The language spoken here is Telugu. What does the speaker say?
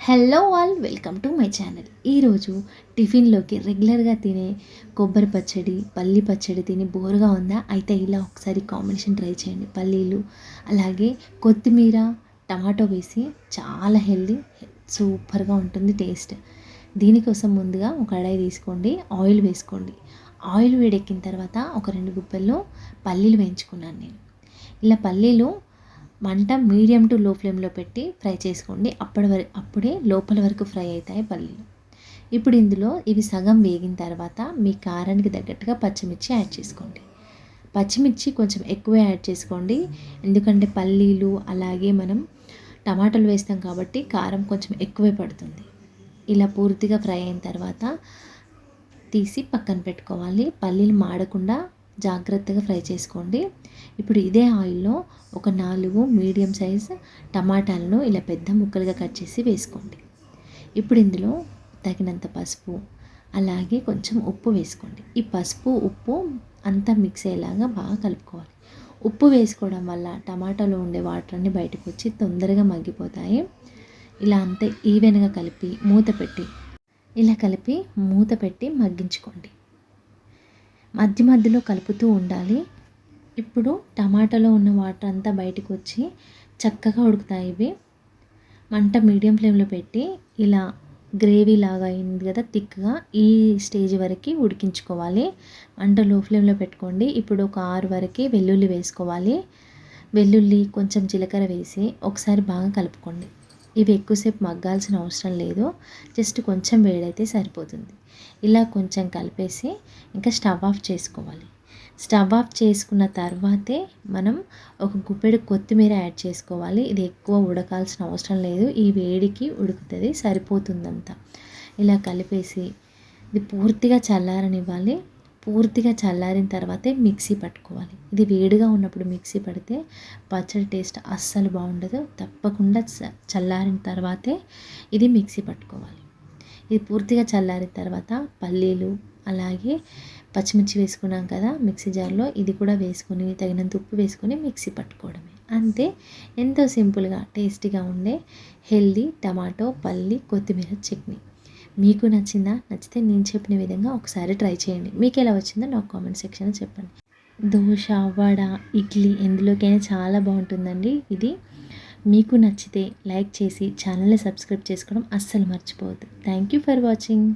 Hello all, welcome to my channel. ఈరోజు టిఫిన్లోకి రెగ్యులర్గా తినే కొబ్బరి పచ్చడి, పల్లి పచ్చడి తిని బోరుగా ఉందా? అయితే ఇలా ఒకసారి కాంబినేషన్ ట్రై చేయండి. పల్లీలు అలాగే కొత్తిమీర, టమాటో వేసి చాలా హెల్దీ, సూపర్గా ఉంటుంది టేస్ట్. దీనికోసం ముందుగా ఒక కడాయి తీసుకోండి, ఆయిల్ వేసుకోండి. ఆయిల్ వేడెక్కిన తర్వాత ఒక 2 గుప్పెలు పల్లీలు వేయించుకున్నాను నేను. ఇలా పల్లీలు మంట మీడియం టు లో ఫ్లేమ్లో పెట్టి ఫ్రై చేసుకోండి. అప్పుడే లోపల వరకు ఫ్రై అవుతాయి పల్లీలు. ఇప్పుడు ఇందులో ఇవి సగం వేగిన తర్వాత మీ కారానికి తగ్గట్టుగా పచ్చిమిర్చి యాడ్ చేసుకోండి. పచ్చిమిర్చి కొంచెం ఎక్కువే యాడ్ చేసుకోండి, ఎందుకంటే పల్లీలు అలాగే మనం టమాటాలు వేస్తాం కాబట్టి కారం కొంచెం ఎక్కువే పడుతుంది. ఇలా పూర్తిగా ఫ్రై అయిన తర్వాత తీసి పక్కన పెట్టుకోవాలి. పల్లీలు మాడకుండా జాగ్రత్తగా ఫ్రై చేసుకోండి. ఇప్పుడు ఇదే ఆయిల్లో ఒక 4 మీడియం సైజ్ టమాటాలను ఇలా పెద్ద ముక్కలుగా కట్ చేసి వేసుకోండి. ఇప్పుడు ఇందులో తగినంత పసుపు అలాగే కొంచెం ఉప్పు వేసుకోండి. ఈ పసుపు ఉప్పు అంతా మిక్స్ అయ్యేలాగా బాగా కలుపుకోవాలి. ఉప్పు వేసుకోవడం వల్ల టమాటాలో ఉండే వాటర్ అన్నీ బయటకు వచ్చి తొందరగా మగ్గిపోతాయి. ఇలా అంతా ఈవెన్గా కలిపి మూత పెట్టి మగ్గించుకోండి. మధ్య మధ్యలో కలుపుతూ ఉండాలి. ఇప్పుడు టమాటాలో ఉన్న వాటర్ అంతా బయటకు వచ్చి చక్కగా ఉడుకుతాయి. ఇవి మంట మీడియం ఫ్లేమ్లో పెట్టి ఇలా గ్రేవీ లాగా అయింది కదా థిక్గా, ఈ స్టేజ్ వరకు ఉడికించుకోవాలి. మంట లో ఫ్లేమ్లో పెట్టుకోండి. ఇప్పుడు ఒక 6 వరకు వెల్లుల్లి వేసుకోవాలి. వెల్లుల్లి కొంచెం జీలకర్ర వేసి ఒకసారి బాగా కలుపుకోండి. ఇవి ఎక్కువసేపు మగ్గాల్సిన అవసరం లేదు, జస్ట్ కొంచెం వేడైతే సరిపోతుంది. ఇలా కొంచెం కలిపేసి ఇంకా స్టవ్ ఆఫ్ చేసుకోవాలి. స్టవ్ ఆఫ్ చేసుకున్న తర్వాతే మనం ఒక గుప్పెడు కొత్తిమీర యాడ్ చేసుకోవాలి. ఇది ఎక్కువ ఉడకాల్సిన అవసరం లేదు, ఈ వేడికి ఉడుకుతుంది, సరిపోతుందంతా. ఇలా కలిపేసి ఇది పూర్తిగా చల్లారనివ్వాలి. పూర్తిగా చల్లారిన తర్వాతే మిక్సీ పట్టుకోవాలి. ఇది వేడిగా ఉన్నప్పుడు మిక్సీ పడితే పచ్చడి టేస్ట్ అస్సలు బాగుండదు. తప్పకుండా చల్లారిన తర్వాతే ఇది మిక్సీ పట్టుకోవాలి. ఇది పూర్తిగా చల్లారిన తర్వాత పల్లీలు అలాగే పచ్చిమిర్చి వేసుకున్నాం కదా మిక్సీ జార్లో, ఇది కూడా వేసుకొని తగినంత ఉప్పు వేసుకొని మిక్సీ పట్టుకోవడమే. అంతే, ఎంతో సింపుల్గా టేస్టీగా ఉండే హెల్దీ టమాటో పల్లి కొత్తిమీర చట్నీ. మీకు నచ్చిందా? నచ్చితే నేను చెప్పిన విధంగా ఒకసారి ట్రై చేయండి. మీకు ఎలా వచ్చిందో నాకు కామెంట్ సెక్షన్లో చెప్పండి. దోశ, వడ, ఇడ్లీ ఎందులోకైనా చాలా బాగుంటుందండి ఇది. మీకు నచ్చితే లైక్ చేసి ఛానల్ని సబ్స్క్రైబ్ చేసుకోవడం అస్సలు మర్చిపోవద్దు. Thank you for watching.